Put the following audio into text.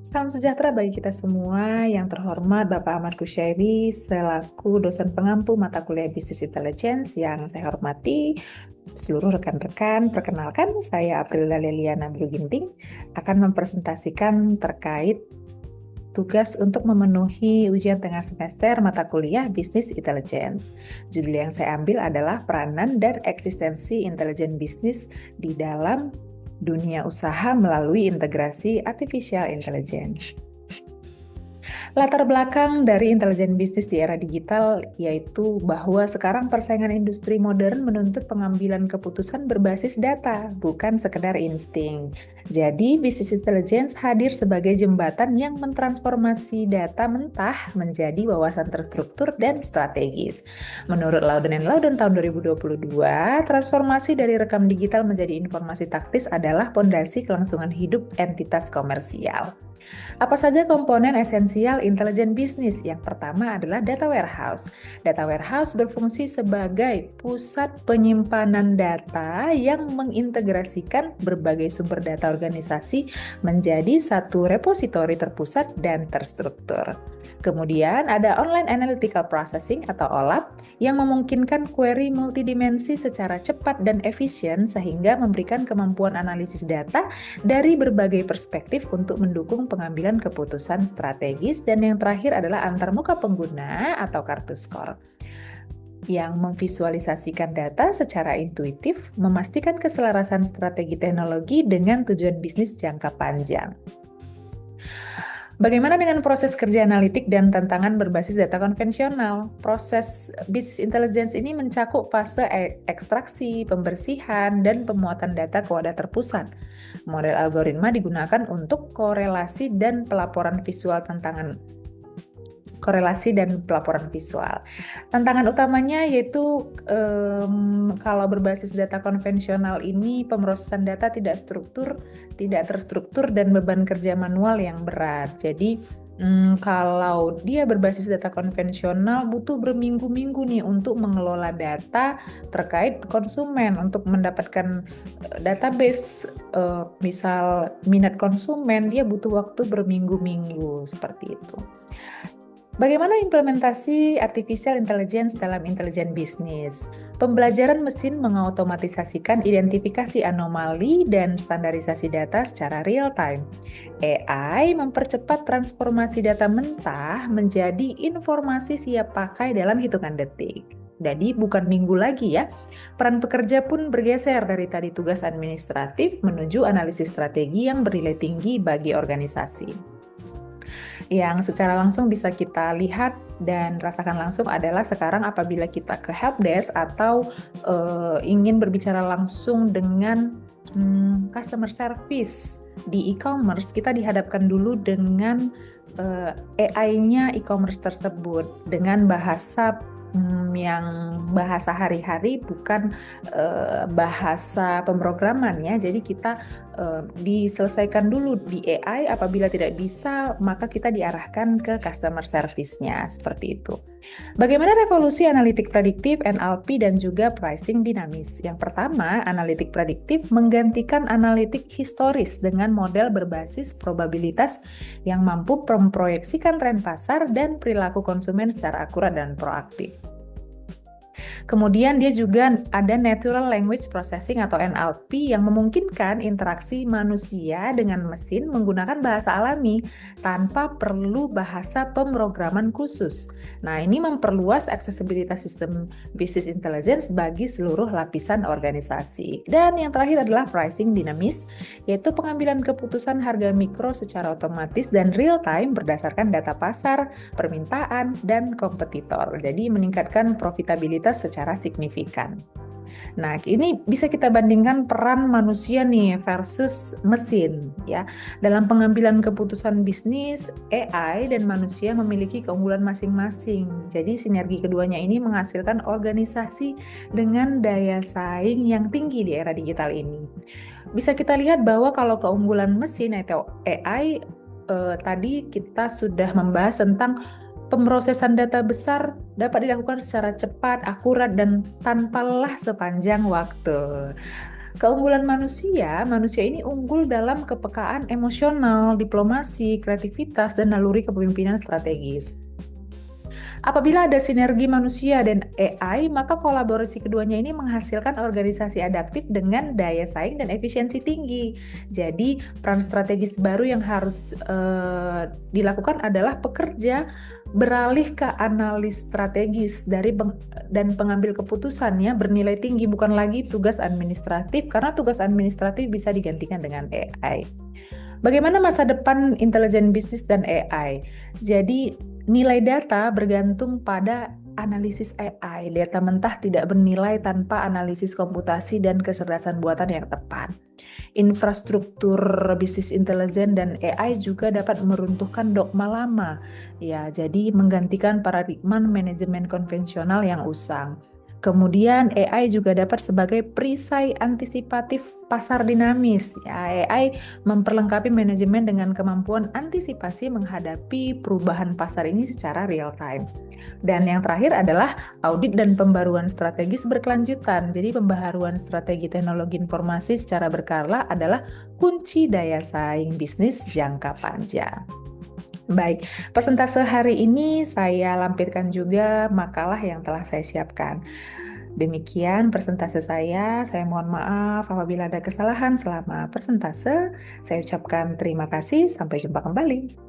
Salam sejahtera bagi kita semua. Yang terhormat Bapak Ahmad Kusyairi selaku dosen pengampu mata kuliah Business Intelligence yang saya hormati, seluruh rekan-rekan, perkenalkan saya Aprilda Leliana Bruginting akan mempresentasikan terkait tugas untuk memenuhi ujian tengah semester mata kuliah Business Intelligence. Judul yang saya ambil adalah peranan dan eksistensi intelijen bisnis di dalam dunia usaha melalui integrasi artificial intelligence. Latar belakang dari intelijen bisnis di era digital yaitu bahwa sekarang persaingan industri modern menuntut pengambilan keputusan berbasis data, bukan sekedar insting. Jadi, bisnis intelligence hadir sebagai jembatan yang mentransformasi data mentah menjadi wawasan terstruktur dan strategis. Menurut Louden Louden tahun 2022, transformasi dari rekam digital menjadi informasi taktis adalah pondasi kelangsungan hidup entitas komersial. Apa saja komponen esensial intelijen bisnis? Yang pertama adalah data warehouse. Data warehouse berfungsi sebagai pusat penyimpanan data yang mengintegrasikan berbagai sumber data organisasi menjadi satu repositori terpusat dan terstruktur. Kemudian ada Online Analytical Processing atau OLAP yang memungkinkan query multidimensi secara cepat dan efisien sehingga memberikan kemampuan analisis data dari berbagai perspektif untuk mendukung pengambilan keputusan strategis. Dan yang terakhir adalah antarmuka pengguna atau kartu skor yang memvisualisasikan data secara intuitif, memastikan keselarasan strategi teknologi dengan tujuan bisnis jangka panjang. Bagaimana dengan proses kerja analitik dan tantangan berbasis data konvensional? Proses business intelligence ini mencakup fase ekstraksi, pembersihan, dan pemuatan data ke wadah terpusat. Model algoritma digunakan untuk korelasi dan pelaporan visual visual. Tantangan utamanya yaitu kalau berbasis data konvensional ini pemrosesan data tidak terstruktur dan beban kerja manual yang berat. Jadi kalau dia berbasis data konvensional butuh berminggu-minggu nih untuk mengelola data terkait konsumen untuk mendapatkan database misal minat konsumen, dia butuh waktu berminggu-minggu seperti itu. Bagaimana implementasi artificial intelligence dalam intelijen bisnis? Pembelajaran mesin mengautomatisasikan identifikasi anomali dan standarisasi data secara real time. AI mempercepat transformasi data mentah menjadi informasi siap pakai dalam hitungan detik. Jadi bukan minggu lagi ya. Peran pekerja pun bergeser dari tadi tugas administratif menuju analisis strategi yang bernilai tinggi bagi organisasi. Yang secara langsung bisa kita lihat dan rasakan langsung adalah sekarang apabila kita ke helpdesk atau ingin berbicara langsung dengan customer service di e-commerce, kita dihadapkan dulu dengan AI-nya e-commerce tersebut dengan bahasa yang bahasa hari-hari, bukan bahasa pemrograman ya. Jadi kita diselesaikan dulu di AI, apabila tidak bisa maka kita diarahkan ke customer service-nya, seperti itu. Bagaimana revolusi analitik prediktif, NLP, dan juga pricing dinamis? Yang pertama, analitik prediktif menggantikan analitik historis dengan model berbasis probabilitas yang mampu memproyeksikan tren pasar dan perilaku konsumen secara akurat dan proaktif. Kemudian dia juga ada Natural Language Processing atau NLP yang memungkinkan interaksi manusia dengan mesin menggunakan bahasa alami tanpa perlu bahasa pemrograman khusus. Nah, ini memperluas aksesibilitas sistem business intelligence bagi seluruh lapisan organisasi. Dan yang terakhir adalah pricing dinamis, yaitu pengambilan keputusan harga mikro secara otomatis dan real time berdasarkan data pasar, permintaan, dan kompetitor. Jadi meningkatkan profitabilitas secara signifikan. Nah, ini bisa kita bandingkan peran manusia nih versus mesin ya. Dalam pengambilan keputusan bisnis, AI dan manusia memiliki keunggulan masing-masing. Jadi sinergi keduanya ini menghasilkan organisasi dengan daya saing yang tinggi di era digital ini. Bisa kita lihat bahwa kalau keunggulan mesin atau AI tadi kita sudah membahas tentang pemrosesan data besar dapat dilakukan secara cepat, akurat, dan tanpa lelah sepanjang waktu. Keunggulan manusia, manusia ini unggul dalam kepekaan emosional, diplomasi, kreativitas, dan naluri kepemimpinan strategis. Apabila ada sinergi manusia dan AI, maka kolaborasi keduanya ini menghasilkan organisasi adaptif dengan daya saing dan efisiensi tinggi. Jadi, peran strategis baru yang harus dilakukan adalah pekerja beralih ke analis strategis dan pengambil keputusannya bernilai tinggi, bukan lagi tugas administratif, karena tugas administratif bisa digantikan dengan AI. Bagaimana masa depan intelijen bisnis dan AI? Jadi, nilai data bergantung pada analisis AI. Data mentah tidak bernilai tanpa analisis komputasi dan kecerdasan buatan yang tepat. Infrastruktur bisnis intelijen dan AI juga dapat meruntuhkan dogma lama. Ya, jadi menggantikan paradigma manajemen konvensional yang usang. Kemudian AI juga dapat sebagai perisai antisipatif pasar dinamis. Ya, AI memperlengkapi manajemen dengan kemampuan antisipasi menghadapi perubahan pasar ini secara real time. Dan yang terakhir adalah audit dan pembaruan strategis berkelanjutan. Jadi pembaharuan strategi teknologi informasi secara berkala adalah kunci daya saing bisnis jangka panjang. Baik, persentase hari ini saya lampirkan juga makalah yang telah saya siapkan. Demikian persentase saya mohon maaf apabila ada kesalahan selama persentase. Saya ucapkan terima kasih, sampai jumpa kembali.